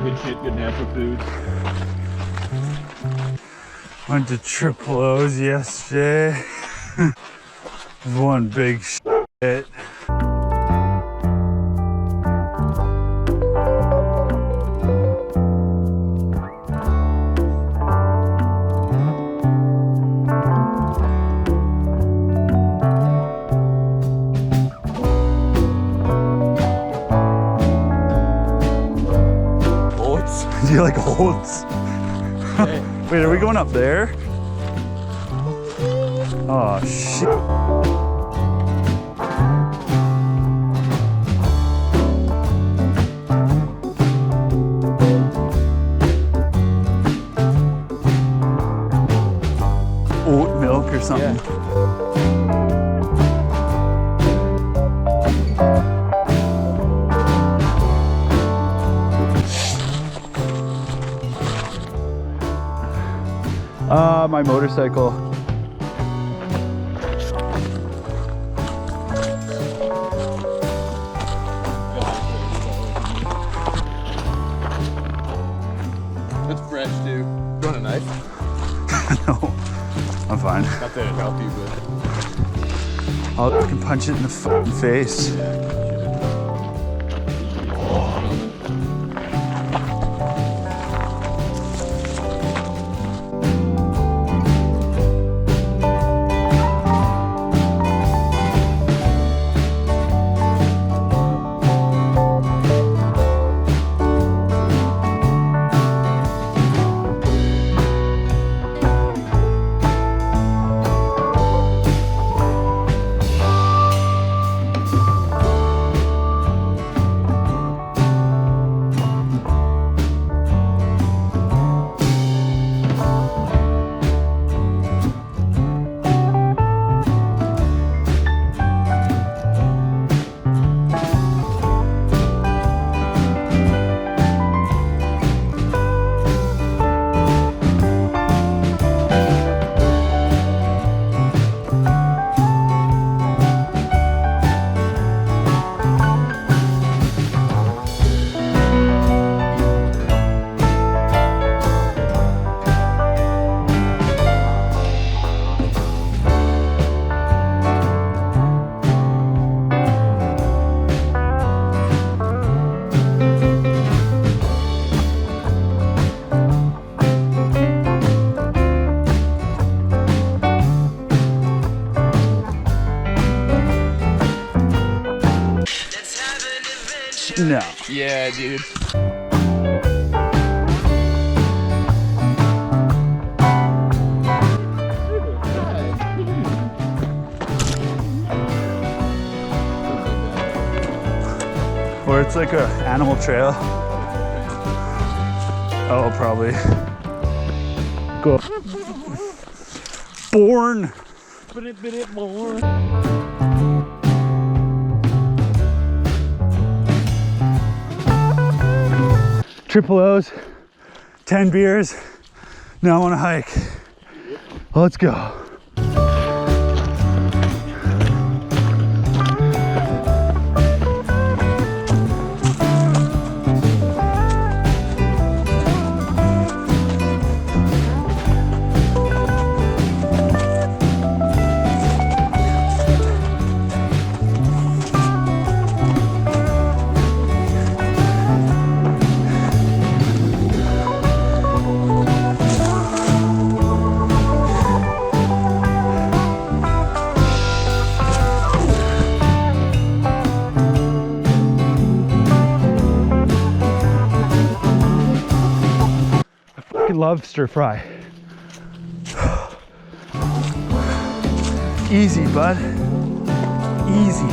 good shit, good natural foods. Went to Triple O's yesterday. One big shit. Do you like Waltz? Hey. Wait, are we going up there? Oh, shit. Oat milk or something. My motorcycle. That's fresh too. You want a knife? No, I'm fine. Not that it'd help you, but I can punch it in the fucking face. No. yeah, dude. Or it's like a animal trail. Oh, probably. Go. Born. Born. Triple O's, 10 beers. Now I want to hike. Let's go. Love stir fry. Easy, bud. Easy.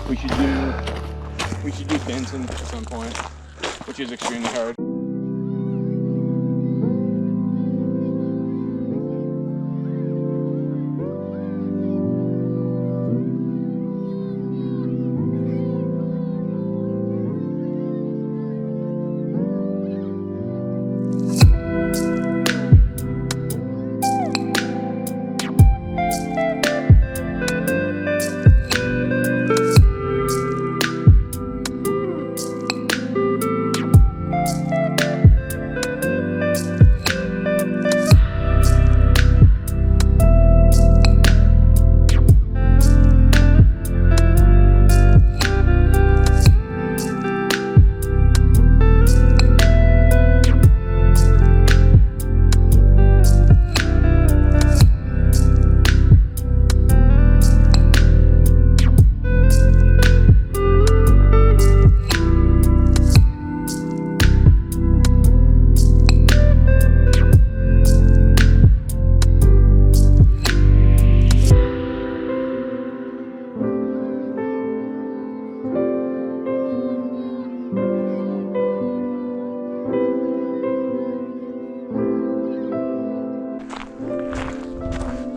We should do Benson at some point, which is extremely hard.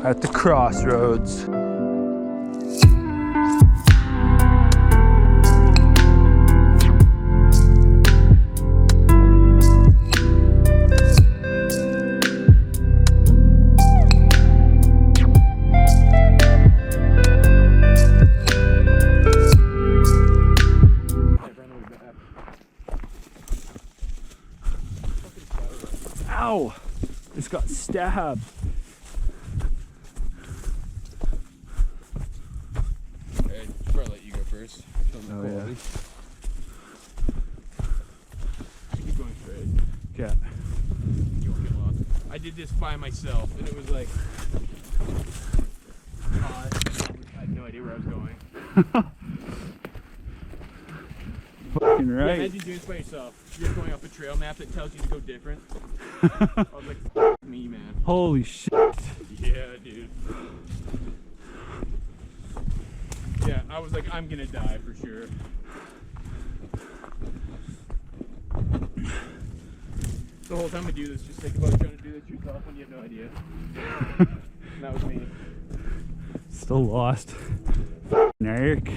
At the crossroads. Ow! Just got stabbed. Oh yeah. Keep going straight. Yeah. You won't get lost. I did this by myself, and it was like, I had no idea where I was going. Fucking Yeah, right. imagine doing this by yourself. You're just going off a trail map that tells you to go different. I was like, F me, man. Holy shit. Yeah, dude. Yeah, I was like, I'm gonna die for sure. The whole time I do this, just think about trying to do this yourself when you have no idea. And that was me. Still lost. Eric.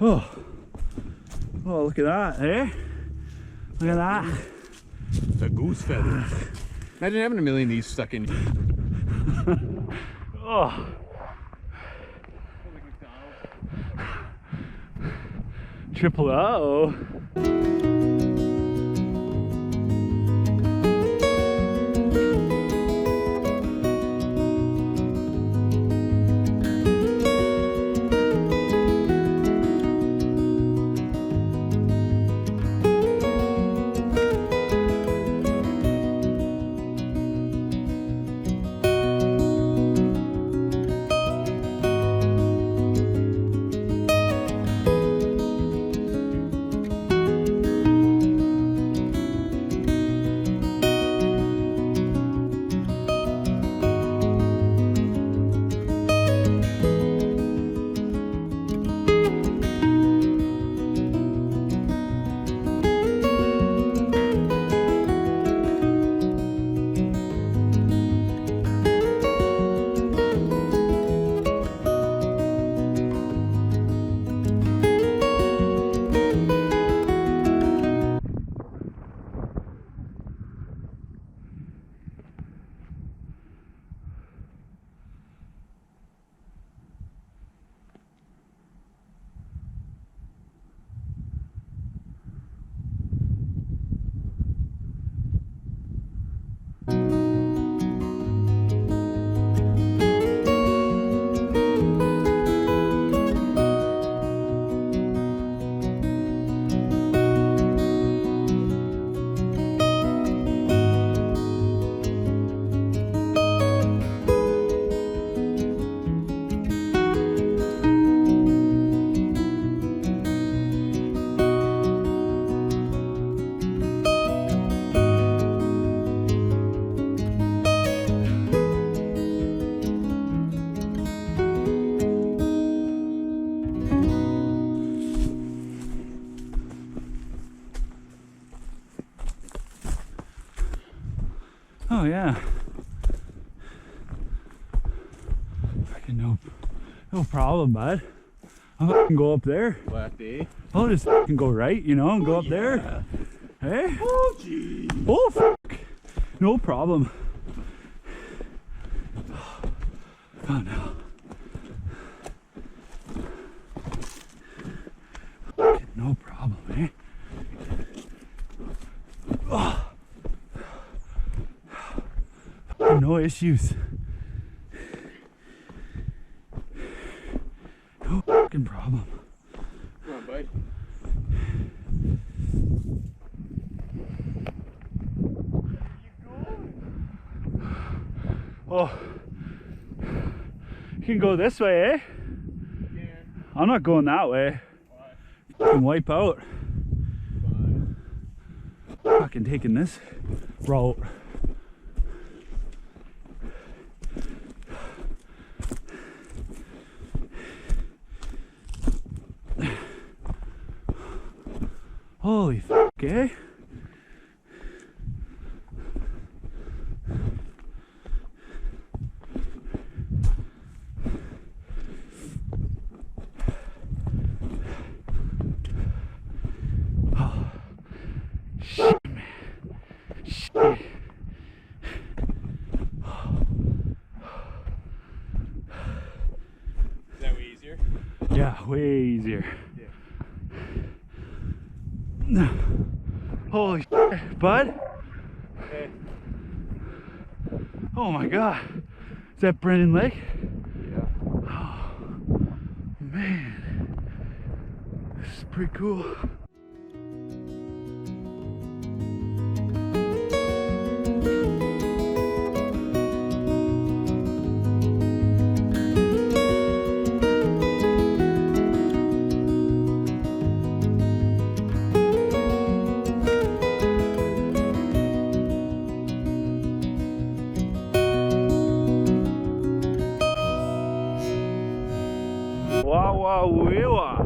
Oh, oh, look at that, eh? Look at that. It's a goose feather. Imagine having a million of these stuck in. Oh. Triple O. yeah. Fucking no problem, bud. I'll fucking go up there. Left, eh? I'll just fucking go right, you know, and go up Yeah. there. Hey? Oh, gee. Oh, fuck. No problem. Oh, no. Fucking no problem, eh? Oh. Fucking no issues. No fucking problem. Come on, bud. Oh, you can go this way, eh? Yeah. I'm not going that way. Why? Fucking wipe out. Fine. Fucking taking this route. Holy fuck, eh? Oh, shit, man. Shit. Is that way easier? Yeah, way easier. Yeah. Holy shit, bud. Hey. Oh my god. Is that Brennan Lake? Yeah. Oh, man. This is pretty cool. Wow, wow, wee-wah.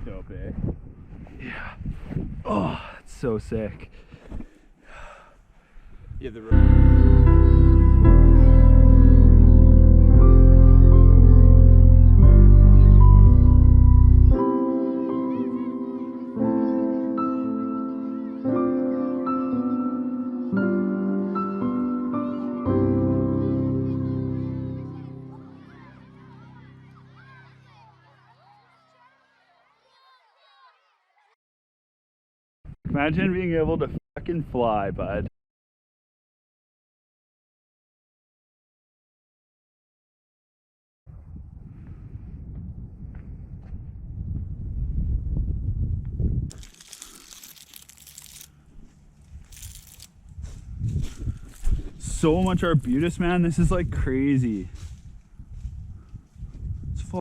Dope, eh? Yeah. Oh, it's so sick. Yeah, the road. Imagine being able to fucking fly, bud. So much arbutus, man. This is like crazy.